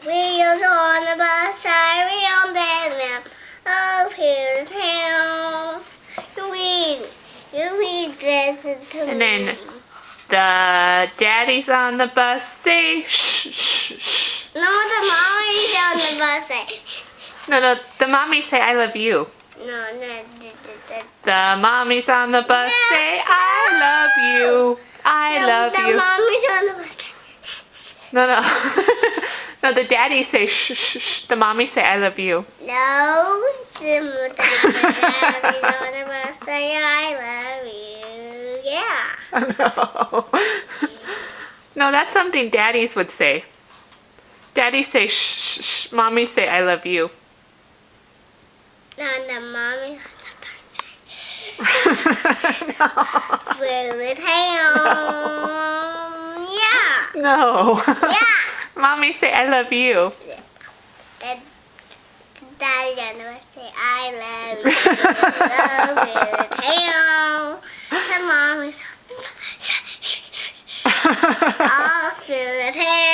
Wheels on the bus, I on the map of here to town. You read this to And me. then the daddies on the bus say shh, shh, shh. No, the mommy's on the bus say. No, the mommies say I love you. No. The mommies on the bus say I love you. I love the you. The mommy's on the bus. No. No, the daddies say shh, shh, shh. The mommies say I love you. No, the daddy's on the bus say I love you. Yeah. No, that's something daddies would say. Daddies say shh, shh, shh. Mommies say I love you. No, the mommy's on the bus say. No. We're town. Yeah. No. Yeah. Mommies say I love you. Daddy's on the bus say I love you. Love you. Town. The mommy's on the bus say. All through the town.